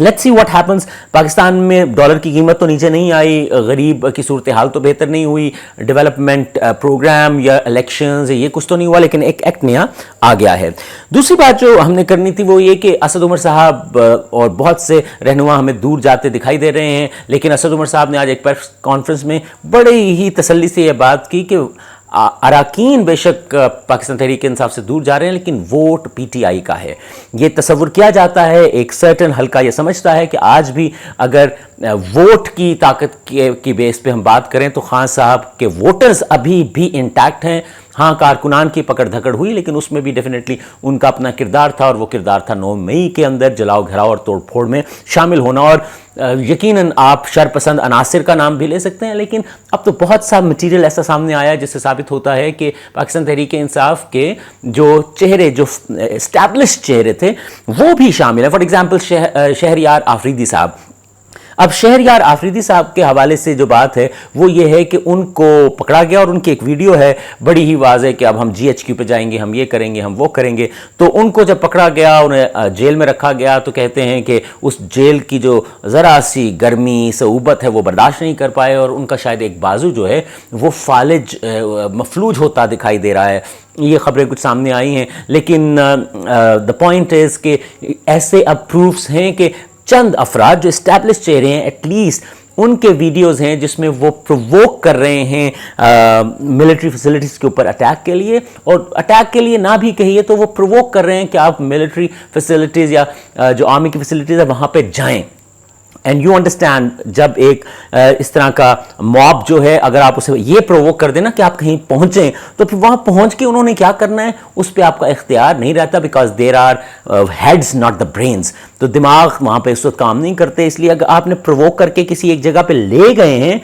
Let's see what happens. Pakistan میں dollar کی قیمت تو نیچے نہیں آئی, غریب کی صورتحال تو بہتر نہیں ہوئی, ڈیولپمنٹ پروگرام یا الیکشنز یہ کچھ تو نہیں ہوا, لیکن ایک ایکٹ نیا آ گیا ہے. دوسری بات جو ہم نے کرنی تھی وہ یہ کہ اسد عمر صاحب اور بہت سے رہنما ہمیں دور جاتے دکھائی دے رہے ہیں, لیکن اسد عمر صاحب نے آج ایک پریس کانفرنس میں بڑے ہی تسلی سے یہ بات کی کہ اراکین بے شک پاکستان تحریک انصاف سے دور جا رہے ہیں, لیکن ووٹ پی ٹی آئی کا ہے. یہ تصور کیا جاتا ہے, ایک سرٹن حلقہ یہ سمجھتا ہے کہ آج بھی اگر ووٹ کی طاقت کی بیس پہ ہم بات کریں تو خان صاحب کے ووٹرز ابھی بھی انٹیکٹ ہیں. ہاں, کارکنان کی پکڑ دھکڑ ہوئی, لیکن اس میں بھی ڈیفینیٹلی ان کا اپنا کردار تھا, اور وہ کردار تھا 9 مئی کے اندر جلاؤ گھراؤ اور توڑ پھوڑ میں شامل ہونا. اور یقیناً آپ شرپسند عناصر کا نام بھی لے سکتے ہیں, لیکن اب تو بہت سا مٹیریل ایسا سامنے آیا ہے جس سے ثابت ہوتا ہے کہ پاکستان تحریک انصاف کے جو چہرے, جو اسٹیبلش چہرے تھے, وہ بھی شامل ہیں. فار ایگزامپل شہریار آفریدی صاحب. اب شہریار آفریدی صاحب کے حوالے سے جو بات ہے وہ یہ ہے کہ ان کو پکڑا گیا, اور ان کی ایک ویڈیو ہے بڑی ہی واضح کہ اب ہم جی ایچ کیو پہ جائیں گے, ہم یہ کریں گے, ہم وہ کریں گے. تو ان کو جب پکڑا گیا, انہیں جیل میں رکھا گیا, تو کہتے ہیں کہ اس جیل کی جو ذرا سی گرمی صعوبت ہے وہ برداشت نہیں کر پائے, اور ان کا شاید ایک بازو جو ہے وہ فالج مفلوج ہوتا دکھائی دے رہا ہے. یہ خبریں کچھ سامنے آئی ہیں, لیکن دا پوائنٹ از کہ ایسے اب پروفس ہیں کہ چند افراد جو اسٹیبلش چہرے ہیں, ایٹ لیسٹ ان کے ویڈیوز ہیں جس میں وہ پروووک کر رہے ہیں ملٹری فیسلٹیز کے اوپر اٹیک کے لیے, اور اٹیک کے لیے نہ بھی کہیے تو وہ پروووک کر رہے ہیں کہ آپ ملٹری فیسلٹیز یا جو آرمی کی فیسلٹیز ہے وہاں پہ جائیں. اینڈ یو انڈرسٹینڈ, جب ایک اس طرح کا موب جو ہے, اگر آپ اسے یہ پرووک کر دیں نا کہ آپ کہیں پہنچیں, تو پھر وہاں پہنچ کے انہوں نے کیا کرنا ہے اس پہ آپ کا اختیار نہیں رہتا, because there are heads not the brains. تو دماغ وہاں پہ اس وقت کام نہیں کرتے, اس لیے اگر آپ نے پرووک کر کے کسی ایک جگہ پہ لے گئے ہیں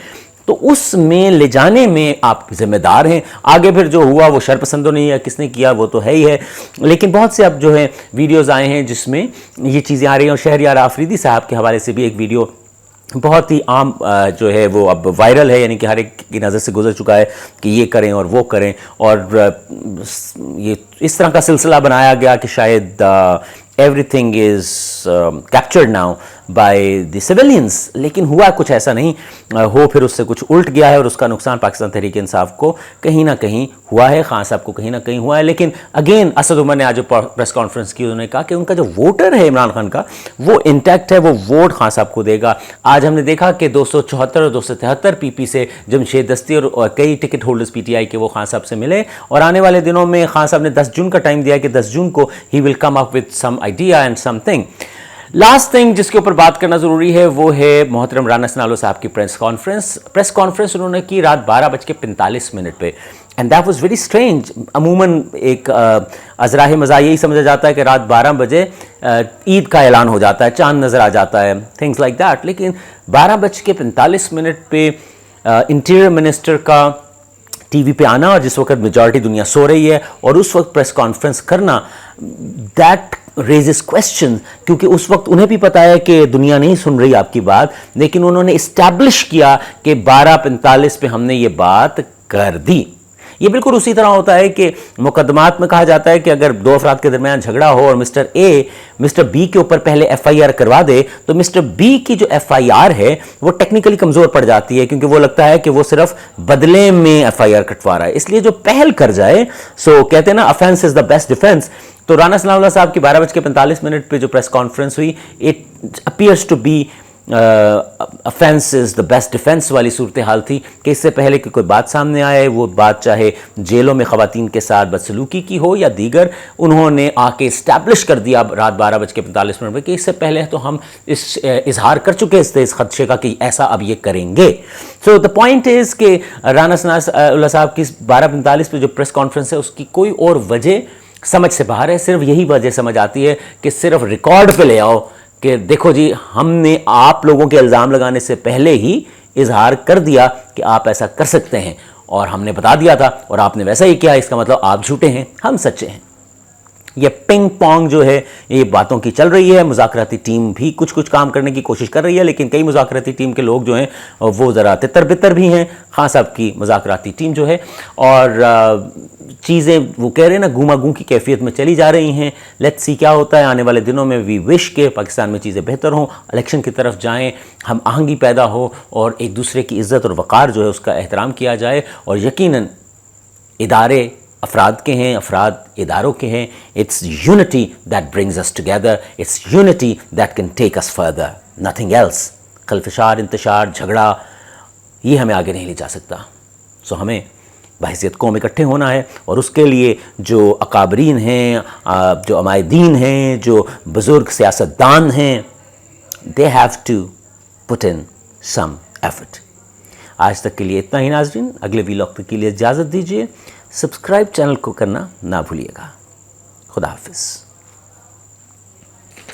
تو اس میں لے جانے میں آپ ذمہ دار ہیں. آگے پھر جو ہوا وہ شرپسندوں نے یا کس نے کیا وہ تو ہے ہی ہے, لیکن بہت سے اب جو ہے ویڈیوز آئے ہیں جس میں یہ چیزیں آ رہی ہیں. اور شہریار آفریدی صاحب کے حوالے سے بھی ایک ویڈیو بہت ہی عام جو ہے وہ اب وائرل ہے, یعنی کہ ہر ایک کی نظر سے گزر چکا ہے کہ یہ کریں اور وہ کریں, اور یہ اس طرح کا سلسلہ بنایا گیا کہ شاید everything is captured now by the civilians, لیکن ہوا کچھ ایسا نہیں ہو, پھر اس سے کچھ الٹ گیا ہے, اور اس کا نقصان پاکستان تحریک انصاف کو کہیں نہ کہیں ہوا ہے, خان صاحب کو کہیں نہ کہیں ہوا ہے. لیکن اگین اسد عمر نے آج جو پریس کانفرنس کی, انہوں نے کہا کہ ان کا جو ووٹر ہے عمران خان کا وہ انٹیکٹ ہے, وہ ووٹ خان صاحب کو دے گا. آج ہم نے دیکھا کہ 274 اور 273 پی پی سے جمشید دستی اور کئی ticket holders P T I کے وہ خان صاحب سے ملے, اور آنے والے دنوں میں خان صاحب نے 10 جون کا ٹائم دیا کہ 10 جون کو ہی will come up with some idea and something. Last thing جس کے اوپر بات کرنا ضروری ہے وہ ہے محترم رانا ثناءاللہ صاحب کی پریس کانفرنس انہوں نے کی رات 12:45 پہ, and that was very strange. عموماً ایک ازراہ مزاح یہی سمجھا جاتا ہے کہ رات 12 بجے عید کا اعلان ہو جاتا ہے, چاند نظر آ جاتا ہے, تھنگس لائک دیٹ. لیکن 12:45 پہ انٹیریئر منسٹر کا ٹی وی پہ آنا, اور جس وقت میجورٹی دنیا سو رہی ہے, اور اس وقت پریس کانفرنس کرنا, دیٹ ریزز کویسچن, کیونکہ اس وقت انہیں بھی پتا ہے کہ دنیا نہیں سن رہی آپ کی بات, لیکن انہوں نے اسٹیبلش کیا کہ 12:45 پہ ہم نے یہ بات کر دی. یہ بالکل اسی طرح ہوتا ہے کہ مقدمات میں کہا جاتا ہے کہ اگر دو افراد کے درمیان جھگڑا ہو اور مسٹر اے مسٹر بی کے اوپر پہلے ایف آئی آر کروا دے, تو مسٹر بی کی جو ایف آئی آر ہے وہ ٹیکنیکلی کمزور پڑ جاتی ہے, کیونکہ وہ لگتا ہے کہ وہ صرف بدلے میں ایف آئی آر کٹوا رہا ہے. اس لیے جو پہل کر جائے, سو کہتے ہیں نا offence is the best defence. تو رانا ثناءاللہ صاحب کی 12:45 پہ جو پریس کانفرنس ہوئی, it appears to be offense is the best defense والی صورتحال تھی کہ اس سے پہلے کہ کوئی بات سامنے آئے, وہ بات چاہے جیلوں میں خواتین کے ساتھ بدسلوکی کی ہو یا دیگر, انہوں نے آ کے اسٹیبلش کر دیا رات 12:45 پہ کہ اس سے پہلے تو ہم اس اظہار کر چکے تھے اس خدشے کا کہ ایسا اب یہ کریں گے. سو دا پوائنٹ از کہ رانا ثناءاللہ صاحب کی 12:45 پہ جو پریس کانفرنس ہے اس کی کوئی اور وجہ سمجھ سے باہر ہے. صرف یہی وجہ سمجھ آتی ہے کہ صرف ریکارڈ پہ لے آؤ کہ دیکھو جی ہم نے آپ لوگوں کے الزام لگانے سے پہلے ہی اظہار کر دیا کہ آپ ایسا کر سکتے ہیں, اور ہم نے بتا دیا تھا اور آپ نے ویسا ہی کیا, اس کا مطلب آپ جھوٹے ہیں, ہم سچے ہیں. یہ پنگ پونگ جو ہے یہ باتوں کی چل رہی ہے. مذاکراتی ٹیم بھی کچھ کام کرنے کی کوشش کر رہی ہے, لیکن کئی مذاکراتی ٹیم کے لوگ جو ہیں وہ ذرا تتر بتر بھی ہیں. خان صاحب کی مذاکراتی ٹیم جو ہے, اور چیزیں وہ کہہ رہے ہیں نا گوما گوں کی کیفیت میں چلی جا رہی ہیں. لیٹس سی کیا ہوتا ہے آنے والے دنوں میں. وی وش کہ پاکستان میں چیزیں بہتر ہوں, الیکشن کی طرف جائیں, ہم آہنگی پیدا ہو, اور ایک دوسرے کی عزت اور وقار جو ہے اس کا احترام کیا جائے. اور یقیناً ادارے افراد کے ہیں, افراد اداروں کے ہیں. It's unity that brings us together, it's unity that can take us further, nothing else. خلفشار, انتشار, جھگڑا, یہ ہمیں آگے نہیں لے جا سکتا. سو ہمیں بحیثیت قوم اکٹھے ہونا ہے, اور اس کے لیے جو اکابرین ہیں, جو عمائدین ہیں, جو بزرگ سیاستدان ہیں, they have to put in some effort. آج تک کے لیے اتنا ہی ناظرین. اگلے ویلاگ کے لیے اجازت دیجیے. سبسکرائب چینل کو کرنا نہ بھولیے گا. خدا حافظ.